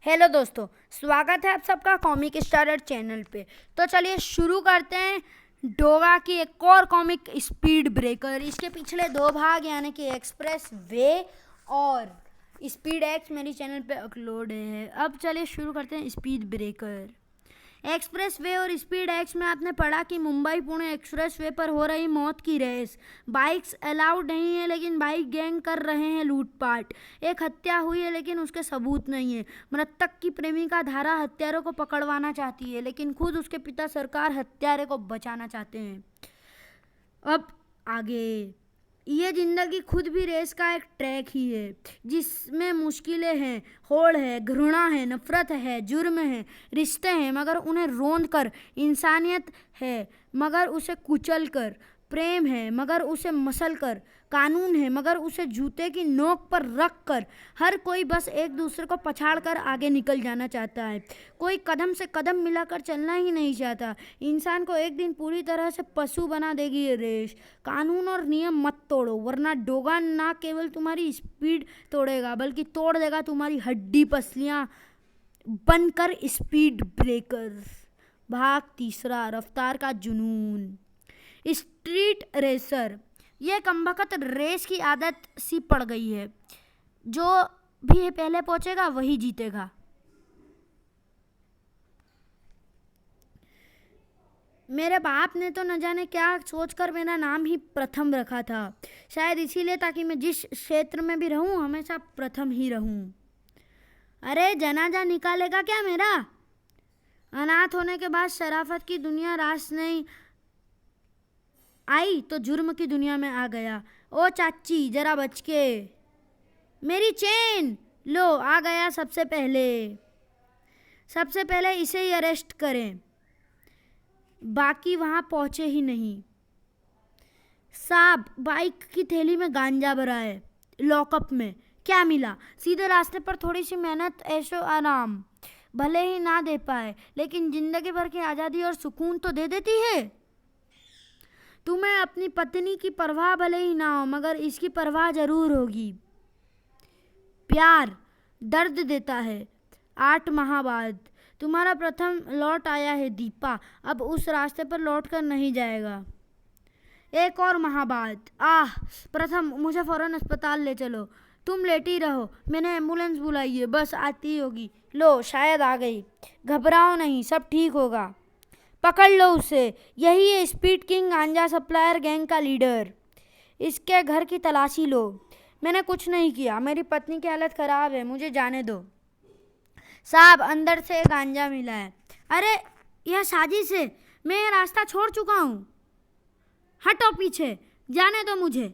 Hello दोस्तों, स्वागत है आप सबका कॉमिक स्टारर चैनल पे। तो चलिए शुरू करते हैं डोगा की एक और कॉमिक स्पीड ब्रेकर। इसके पिछले 2 भाग यानी कि एक्सप्रेस वे और स्पीड एक्स मेरी चैनल पे अपलोड है। अब चलिए शुरू करते हैं स्पीड ब्रेकर। एक्सप्रेस वे और स्पीड एक्स में आपने पढ़ा कि मुंबई पुणे एक्सप्रेस वे पर हो रही मौत की रेस। बाइक्स अलाउड नहीं है लेकिन बाइक गैंग कर रहे हैं लूटपाट। एक हत्या हुई है लेकिन उसके सबूत नहीं है। मृतक की प्रेमिका धारा हत्यारों को पकड़वाना चाहती है लेकिन खुद उसके पिता सरकार हत्यारे को बचाना चाहते हैं। अब आगे, ये जिंदगी खुद भी रेस का एक ट्रैक ही है जिसमें मुश्किलें हैं, होड़ है, घृणा है, नफरत है, जुर्म है, रिश्ते हैं मगर उन्हें रोंद कर, इंसानियत है मगर उसे कुचल कर, प्रेम है मगर उसे मसल कर, कानून है मगर उसे जूते की नोक पर रख कर। हर कोई बस एक दूसरे को पछाड़ कर आगे निकल जाना चाहता है। कोई कदम से कदम मिलाकर चलना ही नहीं चाहता। इंसान को एक दिन पूरी तरह से पशु बना देगी ये रेस। कानून और नियम मत तोड़ो वरना डोगा ना केवल तुम्हारी स्पीड तोड़ेगा बल्कि तोड़ देगा तुम्हारी हड्डी पसलियां बनकर। स्पीड ब्रेकर भाग 3, रफ्तार का जुनून। स्ट्रीट रेसर, ये कमबख्त रेस की आदत सी पड़ गई है। जो भी पहले पहुंचेगा वही जीतेगा। मेरे बाप ने तो न जाने क्या सोचकर मेरा नाम ही प्रथम रखा था, शायद इसीलिए ताकि मैं जिस क्षेत्र में भी रहूं हमेशा प्रथम ही रहूं। अरे जनाजा निकालेगा क्या मेरा? अनाथ होने के बाद शराफत की दुनिया रास नहीं आई तो जुर्म की दुनिया में आ गया। ओ चाची जरा बच के, मेरी चेन लो आ गया। सबसे पहले इसे ही अरेस्ट करें, बाकी वहां पहुंचे ही नहीं। साहब बाइक की थैली में गांजा भरा है। लॉकअप में क्या मिला? सीधे रास्ते पर थोड़ी सी मेहनत, ऐशो आराम भले ही ना दे पाए लेकिन जिंदगी भर की आज़ादी और सुकून तो दे देती है। तुम्हें अपनी पत्नी की परवाह भले ही ना हो मगर इसकी परवाह जरूर होगी। प्यार दर्द देता है। 8 माह बाद तुम्हारा प्रथम लौट आया है दीपा। अब उस रास्ते पर लौट कर नहीं जाएगा। 1 और माह बाद, प्रथम मुझे फौरन अस्पताल ले चलो। तुम लेटी रहो, मैंने एम्बुलेंस बुलाई है, बस आती होगी। लो शायद आ गई। घबराओ नहीं, सब ठीक होगा। पकड़ लो उसे, यही है स्पीड किंग गांजा सप्लायर गैंग का लीडर। इसके घर की तलाशी लो। मैंने कुछ नहीं किया, मेरी पत्नी की हालत खराब है, मुझे जाने दो। साहब अंदर से गांजा मिला है। अरे यह साजिश है, मैं यह रास्ता छोड़ चुका हूँ। हटो पीछे, जाने दो मुझे।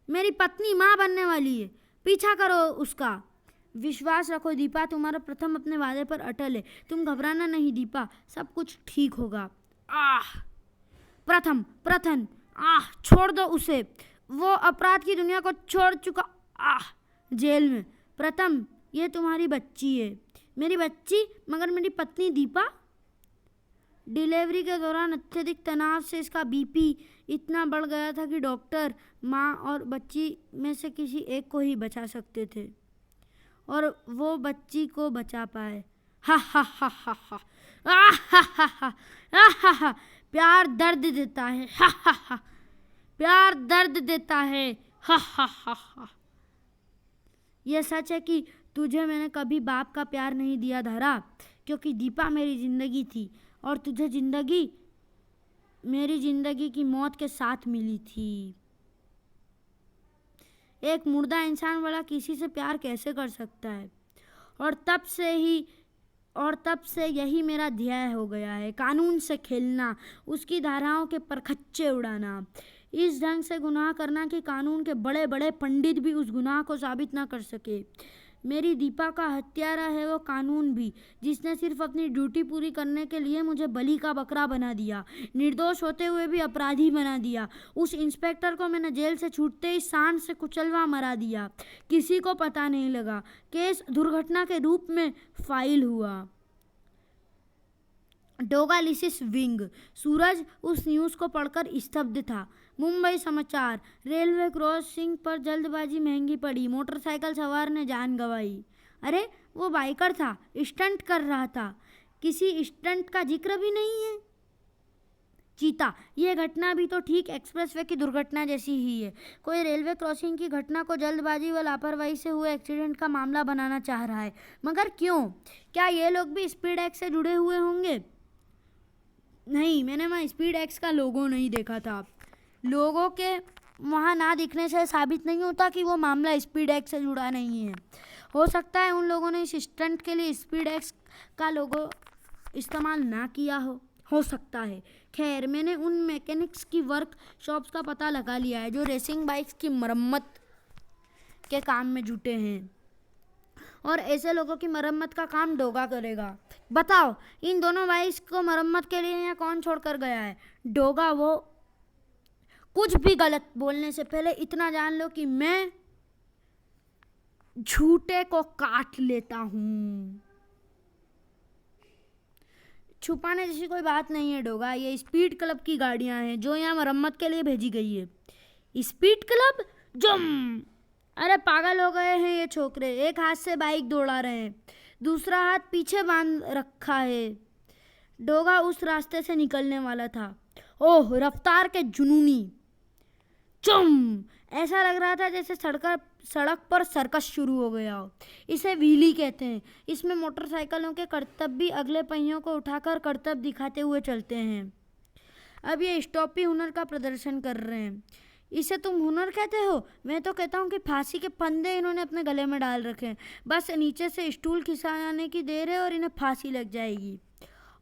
मेरी पत्नी माँ बनने वाली है, पीछा करो उसका। विश्वास रखो दीपा, तुम्हारा प्रथम अपने वादे पर अटल है। तुम घबराना नहीं दीपा, सब कुछ ठीक होगा। प्रथम छोड़ दो उसे, वो अपराध की दुनिया को छोड़ चुका। जेल में। प्रथम ये तुम्हारी बच्ची है। मेरी बच्ची? मगर मेरी पत्नी दीपा। डिलीवरी के दौरान अत्यधिक तनाव से इसका बीपी इतना बढ़ गया था कि डॉक्टर माँ और बच्ची में से किसी एक को ही बचा सकते थे और वो बच्ची को बचा पाए। हा हा हा हा हा हा। प्यार दर्द देता है। हा हा हा। प्यार दर्द देता है। हा हा हा हा। यह सच है कि तुझे मैंने कभी बाप का प्यार नहीं दिया धारा, क्योंकि दीपा मेरी जिंदगी थी और तुझे जिंदगी मेरी जिंदगी की मौत के साथ मिली थी। एक मुर्दा इंसान वाला किसी से प्यार कैसे कर सकता है? और तब से यही मेरा ध्येय हो गया है, कानून से खेलना, उसकी धाराओं के परखच्चे उड़ाना, इस ढंग से गुनाह करना कि कानून के बड़े बड़े पंडित भी उस गुनाह को साबित ना कर सके। मेरी दीपा का हत्यारा है वो कानून भी, जिसने सिर्फ अपनी ड्यूटी पूरी करने के लिए मुझे बलि का बकरा बना दिया, निर्दोष होते हुए भी अपराधी बना दिया। उस इंस्पेक्टर को मैंने जेल से छूटते ही सांड से कुचलवा मरा दिया। किसी को पता नहीं लगा। केस दुर्घटना के रूप में फाइल हुआ। डोगालिसिस विंग। सूरज उस न्यूज़ को पढ़कर स्तब्ध था। मुंबई समाचार। रेलवे क्रॉसिंग पर जल्दबाजी महंगी पड़ी, मोटरसाइकिल सवार ने जान गंवाई। अरे वो बाइकर था, स्टंट कर रहा था, किसी स्टंट का जिक्र भी नहीं है। चीता, ये घटना भी तो ठीक एक्सप्रेसवे की दुर्घटना जैसी ही है। कोई रेलवे क्रॉसिंग की घटना को जल्दबाजी व लापरवाही से हुए एक्सीडेंट का मामला बनाना चाह रहा है, मगर क्यों? क्या ये लोग भी स्पीड एक्स से जुड़े हुए होंगे? नहीं, मैंने वहाँ स्पीड एक्स का लोगो नहीं देखा था। लोगों के वहाँ ना दिखने से साबित नहीं होता कि वो मामला स्पीड एक्स से जुड़ा नहीं है। हो सकता है उन लोगों ने इस स्टंट के लिए स्पीड एक्स का लोगो इस्तेमाल ना किया हो सकता है। खैर, मैंने उन मैकेनिक्स की वर्कशॉप्स का पता लगा लिया है जो रेसिंग बाइक्स की मरम्मत के काम में जुटे हैं, और ऐसे लोगों की मरम्मत का काम डोगा करेगा। बताओ, इन दोनों बाइक्स को मरम्मत के लिए यहाँ कौन छोड़ कर गया है? डोगा। वो कुछ भी गलत बोलने से पहले इतना जान लो कि मैं झूठे को काट लेता हूँ। छुपाने जैसी कोई बात नहीं है डोगा, ये स्पीड क्लब की गाड़ियां हैं जो यहाँ मरम्मत के लिए भेजी गई है। Speed club? जुम! अरे पागल हो गए हैं ये छोकरे। एक हाथ से बाइक दौड़ा रहे हैं, दूसरा हाथ पीछे बांध रखा है। डोगा उस रास्ते से निकलने वाला था। ओह, रफ्तार के जुनूनी! चुम! ऐसा लग रहा था जैसे सड़क पर सर्कस शुरू हो गया हो। इसे व्हीली कहते हैं। इसमें मोटरसाइकिलों के करतब भी अगले पहियों को उठाकर करतब दिखाते हुए चलते हैं। अब ये स्टॉपी हुनर का प्रदर्शन कर रहे हैं। इसे तुम हुनर कहते हो? मैं तो कहता हूँ कि फांसी के फंदे इन्होंने अपने गले में डाल रखे हैं। बस नीचे से स्टूल खिसकाने की देर है और इन्हें फांसी लग जाएगी।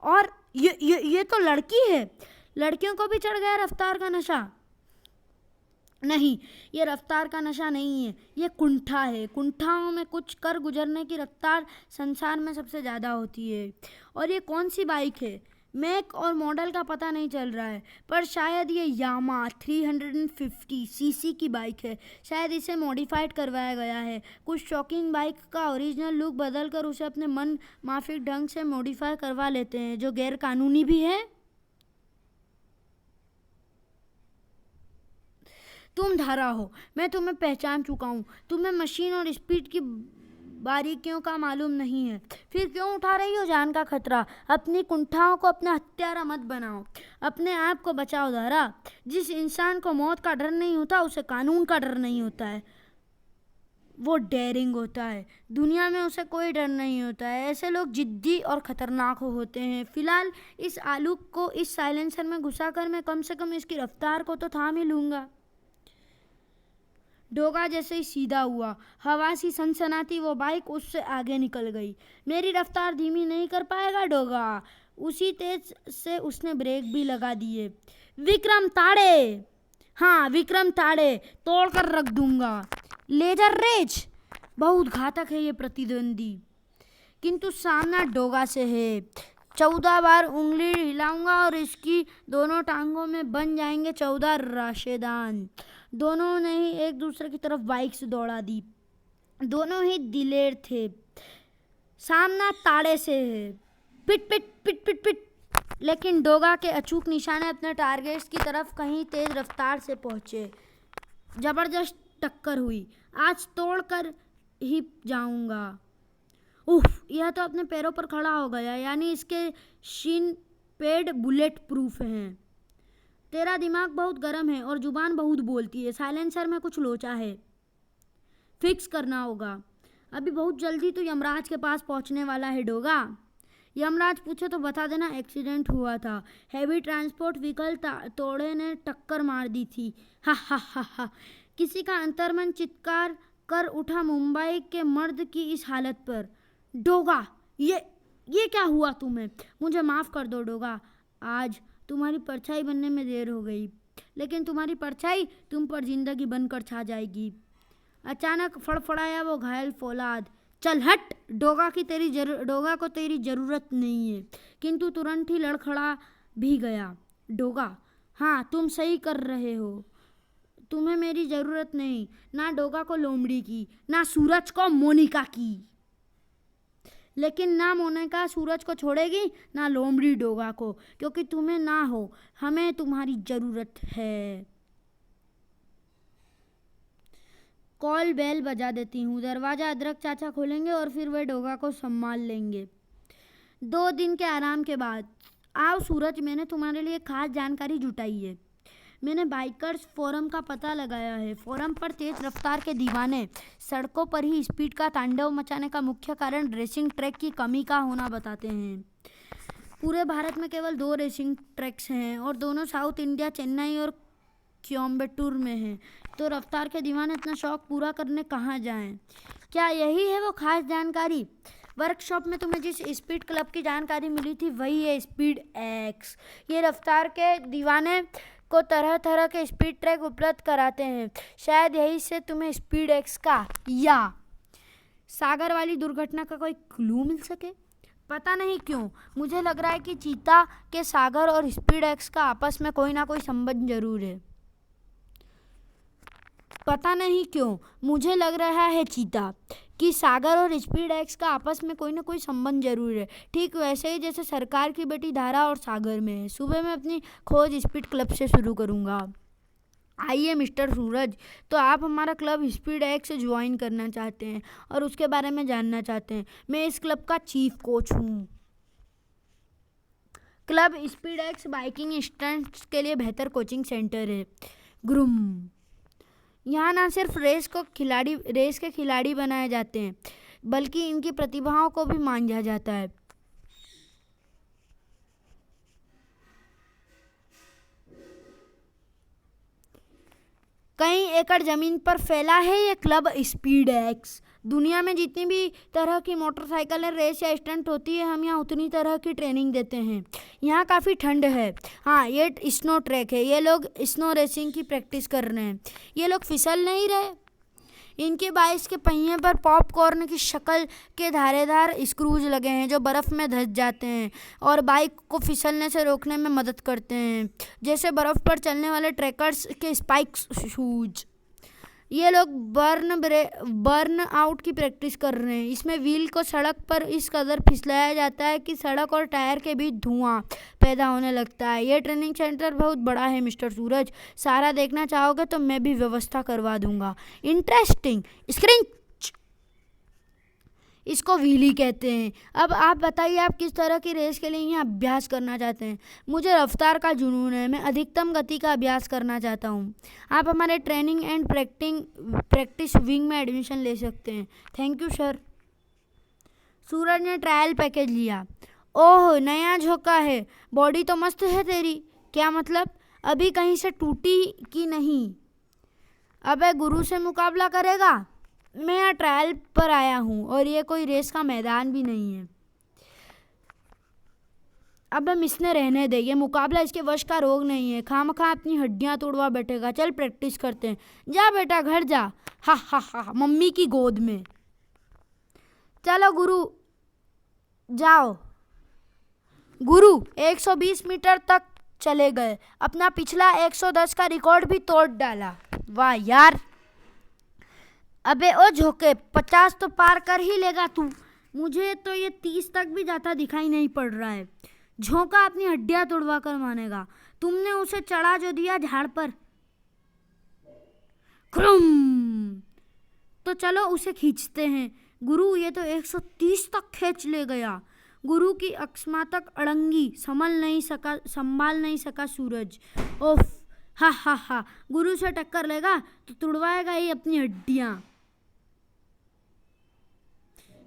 और ये तो लड़की है। लड़कियों को भी चढ़ गया रफ्तार का नशा? नहीं, ये रफ्तार का नशा नहीं है, ये कुंठा है। कुंठाओं में कुछ कर गुजरने की रफ्तार संसार में सबसे ज़्यादा होती है। और ये कौन सी बाइक है? मैक और मॉडल का पता नहीं चल रहा है, पर शायद ये यामा 350 सीसी की बाइक है। शायद इसे मॉडिफाइड करवाया गया है। कुछ शॉकिंग बाइक का ओरिजिनल लुक बदल कर उसे अपने मन माफिक ढंग से मॉडिफाई करवा लेते हैं, जो गैर कानूनी भी है। तुम धारा हो, मैं तुम्हें पहचान चुका हूँ। तुम्हें मशीन और स्पीड की बारीकियों का मालूम नहीं है, फिर क्यों उठा रही हो जान का खतरा? अपनी कुंठाओं को अपना हत्यारा मत बनाओ, अपने आप को बचाओ धारा। जिस इंसान को मौत का डर नहीं होता उसे कानून का डर नहीं होता है, वो डेयरिंग होता है। दुनिया में उसे कोई डर नहीं होता है। ऐसे लोग जिद्दी और खतरनाक होते हैं। फिलहाल इस आलू को इस साइलेंसर में घुसाकर मैं कम से कम इसकी रफ्तार को तो थाम ही लूँगा। डोगा जैसे ही सीधा हुआ, हवा सी सनसनाती वो बाइक उससे आगे निकल गई। मेरी रफ्तार धीमी नहीं कर पाएगा डोगा। उसी तेज से उसने ब्रेक भी लगा दिए। विक्रम ताड़े! हाँ, विक्रम ताड़े, तोड़ कर रख दूंगा। Laser rays! बहुत घातक है ये प्रतिद्वंदी, किंतु सामना डोगा से है। 14 बार उंगली हिलाऊंगा और इसकी दोनों टांगों में बन जाएंगे 14 राशेदान। दोनों ने ही एक दूसरे की तरफ बाइक से दौड़ा दी। दोनों ही दिलेर थे। सामना ताड़े से है। पिट पिट पिट पिट पिट। लेकिन डोगा के अचूक निशाने अपने टारगेट्स की तरफ कहीं तेज रफ्तार से पहुंचे। जबरदस्त टक्कर हुई। आज तोड़ कर ही जाऊंगा। उफ, यह तो अपने पैरों पर खड़ा हो गया, यानी इसके शिन पैड बुलेट प्रूफ हैं। तेरा दिमाग बहुत गर्म है और जुबान बहुत बोलती है। साइलेंसर में कुछ लोचा है, फिक्स करना होगा। अभी बहुत जल्दी तो यमराज के पास पहुंचने वाला है डोगा। यमराज पूछे तो बता देना एक्सीडेंट हुआ था। हैवी ट्रांसपोर्ट व्हीकल तोड़े ने टक्कर मार दी थी। हा हा हा हा। किसी का अंतर्मन चित्कार कर उठा मुंबई के मर्द की इस हालत पर। डोगा, ये क्या हुआ तुम्हें? मुझे माफ़ कर दो डोगा, आज तुम्हारी परछाई बनने में देर हो गई, लेकिन तुम्हारी परछाई तुम पर जिंदगी बनकर छा जाएगी। अचानक फड़फड़ाया वो घायल फौलाद। चल हट! डोगा को तेरी ज़रूरत नहीं है। किंतु तुरंत ही लड़खड़ा भी गया। डोगा, हाँ तुम सही कर रहे हो, तुम्हें मेरी ज़रूरत नहीं। ना डोगा को लोमड़ी की, ना सूरज को मोनिका की। लेकिन ना मोनिका सूरज को छोड़ेगी, ना लोमड़ी डोगा को, क्योंकि तुम्हें ना हो, हमें तुम्हारी ज़रूरत है। कॉल बेल बजा देती हूँ। दरवाज़ा अदरक चाचा खोलेंगे और फिर वे डोगा को संभाल लेंगे। 2 दिन के आराम के बाद। आओ सूरज, मैंने तुम्हारे लिए खास जानकारी जुटाई है। मैंने बाइकर्स फोरम का पता लगाया है। फोरम पर तेज रफ्तार के दीवाने सड़कों पर ही स्पीड का तांडव मचाने का मुख्य कारण रेसिंग ट्रैक की कमी का होना बताते हैं। पूरे भारत में केवल 2 रेसिंग ट्रैक्स हैं और दोनों साउथ इंडिया, चेन्नई और कोयम्बटूर में हैं। तो रफ्तार के दीवाने इतना शौक पूरा करने कहाँ जाएं? क्या यही है वो खास जानकारी? वर्कशॉप में तुम्हें जिस स्पीड क्लब की जानकारी मिली थी वही है स्पीड एक्स। ये रफ्तार के दीवाने को तरह तरह के स्पीड ट्रैक उपलब्ध कराते हैं। शायद यही से तुम्हें स्पीड एक्स का या सागर वाली दुर्घटना का कोई क्लू मिल सके। पता नहीं क्यों मुझे लग रहा है कि चीता के सागर और स्पीड एक्स का आपस में कोई ना कोई संबंध जरूर है। पता नहीं क्यों मुझे लग रहा है चीता कि सागर और स्पीड एक्स का आपस में कोई ना कोई संबंध जरूर है। ठीक वैसे ही जैसे सरकार की बेटी धारा और सागर में है। सुबह मैं अपनी खोज स्पीड क्लब से शुरू करूँगा। आइए मिस्टर सूरज, तो आप हमारा क्लब स्पीड एक्स ज्वाइन करना चाहते हैं और उसके बारे में जानना चाहते हैं। मैं इस क्लब का चीफ कोच हूँ। Club speed x biking stunts के लिए बेहतर कोचिंग सेंटर है। ग्रुम। यहाँ ना सिर्फ रेस के खिलाड़ी बनाए जाते हैं बल्कि इनकी प्रतिभाओं को भी मांझा जाता है। कई एकड़ जमीन पर फैला है ये क्लब स्पीड एक्स। दुनिया में जितनी भी तरह की मोटरसाइकिलें रेस या स्टंट होती है, हम यहाँ उतनी तरह की ट्रेनिंग देते हैं। यहाँ काफ़ी ठंड है। हाँ, ये स्नो ट्रैक है। ये लोग स्नो रेसिंग की प्रैक्टिस कर रहे हैं। ये लोग फिसल नहीं रहे। इनके बाइक के पहिए पर पॉपकॉर्न की शक्ल के धारेदार स्क्रूज लगे हैं जो बर्फ़ में धंस जाते हैं और बाइक को फिसलने से रोकने में मदद करते हैं, जैसे बर्फ़ पर चलने वाले ट्रैकर्स के स्पाइक शूज। ये लोग बर्न आउट की प्रैक्टिस कर रहे हैं। इसमें व्हील को सड़क पर इस कदर फिसलाया जाता है कि सड़क और टायर के बीच धुआं पैदा होने लगता है। ये ट्रेनिंग सेंटर बहुत बड़ा है मिस्टर सूरज। सारा देखना चाहोगे तो मैं भी व्यवस्था करवा दूंगा। इंटरेस्टिंग। स्क्रिंच, इसको व्हीली कहते हैं। अब आप बताइए, आप किस तरह की रेस के लिए यहाँ अभ्यास करना चाहते हैं? मुझे रफ्तार का जुनून है। मैं अधिकतम गति का अभ्यास करना चाहता हूँ। आप हमारे ट्रेनिंग एंड प्रैक्टिस विंग में एडमिशन ले सकते हैं। Thank you sir. सूरज ने ट्रायल पैकेज लिया। ओह, नया झोंका है। बॉडी तो मस्त है तेरी। क्या मतलब? अभी कहीं से टूटी कि नहीं? अबे, गुरु से मुकाबला करेगा? मैं यहाँ ट्रायल पर आया हूँ और ये कोई रेस का मैदान भी नहीं है। अब हम इसने रहने दे। ये मुकाबला इसके वश का रोग नहीं है। खामखा अपनी हड्डियाँ तोड़वा बैठेगा। चल प्रैक्टिस करते हैं। जा बेटा, घर जा। हा हा हा, मम्मी की गोद में। चलो गुरु, जाओ। गुरु 120 मीटर तक चले गए। अपना पिछला 110 का रिकॉर्ड भी तोड़ डाला। वाह यार। अबे ओ झोंके, 50 तो पार कर ही लेगा तू। मुझे तो ये 30 तक भी जाता दिखाई नहीं पड़ रहा है। झोंका अपनी हड्डियां तोड़वा कर मानेगा। तुमने उसे चढ़ा जो दिया झाड़ पर। क्रुम। तो चलो उसे खींचते हैं। गुरु, ये तो 130 तक खींच ले गया। गुरु की अकस्मातक अड़ंगी संभाल नहीं सका सूरज। ओफ, हा हा हा। गुरु से टक्कर लेगा तो तुड़वाएगा ही अपनी हड्डियां।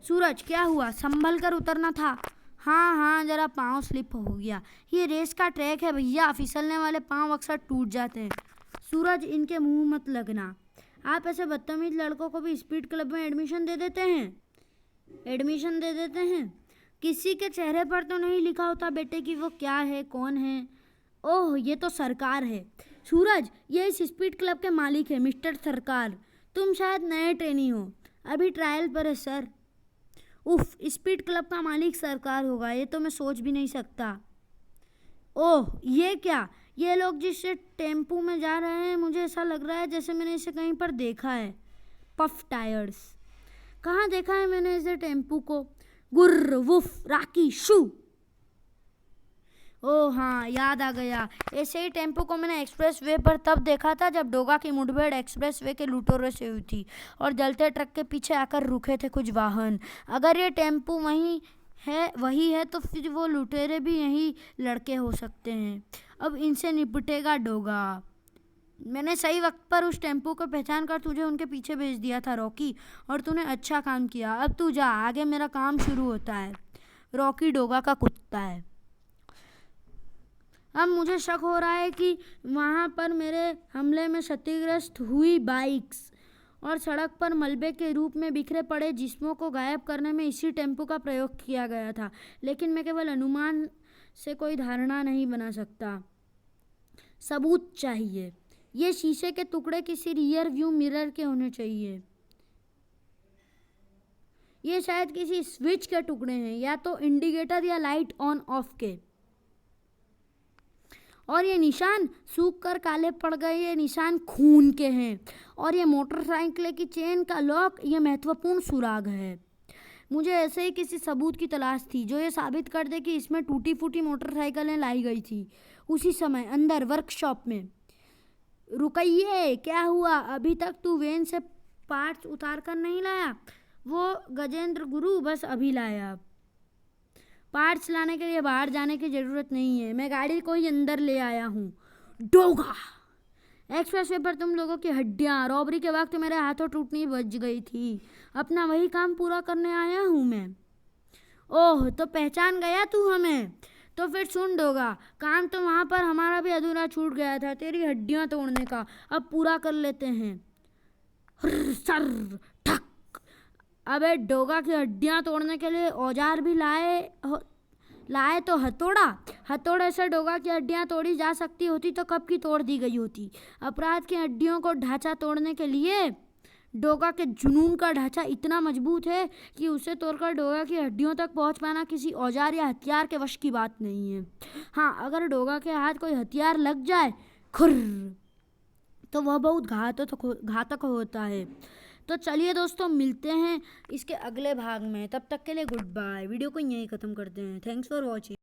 सूरज, क्या हुआ? संभल कर उतरना था। हाँ, जरा पाँव स्लिप हो गया। ये रेस का ट्रैक है भैया, फिसलने वाले पाँव अक्सर टूट जाते हैं। सूरज, इनके मुंह मत लगना। आप ऐसे बदतमीज लड़कों को भी स्पीड क्लब में एडमिशन दे देते हैं। किसी के चेहरे पर तो नहीं लिखा होता बेटे कि वो क्या है, कौन है। ओह, ये तो सरकार है। सूरज, ये इस स्पीड क्लब के मालिक है, मिस्टर सरकार। तुम शायद नए ट्रेनी हो, अभी ट्रायल पर है सर। उफ, स्पीड क्लब का मालिक सरकार होगा, ये तो मैं सोच भी नहीं सकता। ओह, ये क्या? ये लोग जिस टेम्पू में जा रहे हैं, मुझे ऐसा लग रहा है जैसे मैंने इसे कहीं पर देखा है। Puff tyres. कहाँ देखा है मैंने इसे टेम्पू को? गुर्र वुफ राकी शू। ओह हाँ, याद आ गया। ऐसे ही टेम्पो को मैंने एक्सप्रेस वे पर तब देखा था जब डोगा की मुठभेड़ एक्सप्रेस वे के लुटेरों से हुई थी और जलते ट्रक के पीछे आकर रुके थे कुछ वाहन। अगर ये टेम्पो वही है तो फिर वो लुटेरे भी यही लड़के हो सकते हैं। अब इनसे निपटेगा डोगा। मैंने सही वक्त पर उस टेम्पो को पहचान कर तुझे उनके पीछे भेज दिया था रॉकी, और तूने अच्छा काम किया। अब तू जा, आगे मेरा काम शुरू होता है। रॉकी डोगा का कुत्ता है। अब मुझे शक हो रहा है कि वहाँ पर मेरे हमले में क्षतिग्रस्त हुई बाइक्स और सड़क पर मलबे के रूप में बिखरे पड़े जिस्मों को गायब करने में इसी टेम्पो का प्रयोग किया गया था, लेकिन मैं केवल अनुमान से कोई धारणा नहीं बना सकता। सबूत चाहिए। ये शीशे के टुकड़े किसी रियर व्यू मिरर के होने चाहिए। ये शायद किसी स्विच के टुकड़े हैं, या तो इंडिकेटर या लाइट ऑन ऑफ के। और ये निशान सूख कर काले पड़ गए, ये निशान खून के हैं। और ये मोटरसाइकिल की चेन का लॉक, ये महत्वपूर्ण सुराग है। मुझे ऐसे ही किसी सबूत की तलाश थी जो ये साबित कर दे कि इसमें टूटी फूटी मोटरसाइकिलें लाई गई थी। उसी समय अंदर वर्कशॉप में। रुकइए, क्या हुआ? अभी तक तू वैन से पार्ट्स उतार कर नहीं लाया? वो गजेंद्र गुरु बस अभी लाया। पार्ट्स लाने के लिए बाहर जाने की ज़रूरत नहीं है, मैं गाड़ी को ही अंदर ले आया हूँ। डोगा, एक्सप्रेस वे पर तुम लोगों की हड्डियाँ, रॉबरी के वक्त मेरे हाथों टूटनी बच गई थी। अपना वही काम पूरा करने आया हूँ मैं। ओह, तो पहचान गया तू हमें? तो फिर सुन डोगा, काम तो वहाँ पर हमारा भी अधूरा छूट गया था, तेरी हड्डियाँ तोड़ने का। अब पूरा कर लेते हैं। सर ठक। अबे डोगा की हड्डियाँ तोड़ने के लिए औजार भी लाए तो हथौड़े से डोगा की हड्डियाँ तोड़ी जा सकती होती तो कब की तोड़ दी गई होती। अपराध की हड्डियों को ढांचा तोड़ने के लिए डोगा के जुनून का ढांचा इतना मजबूत है कि उसे तोड़कर डोगा की हड्डियों तक पहुंच पाना किसी औजार या हथियार के वश की बात नहीं है। हाँ, अगर डोगा के हाथ कोई हथियार लग जाए खुर्र, तो वह बहुत घातक होता है। तो चलिए दोस्तों, मिलते हैं इसके अगले भाग में। तब तक के लिए गुड बाय। वीडियो को यहीं ख़त्म करते हैं। Thanks for watching.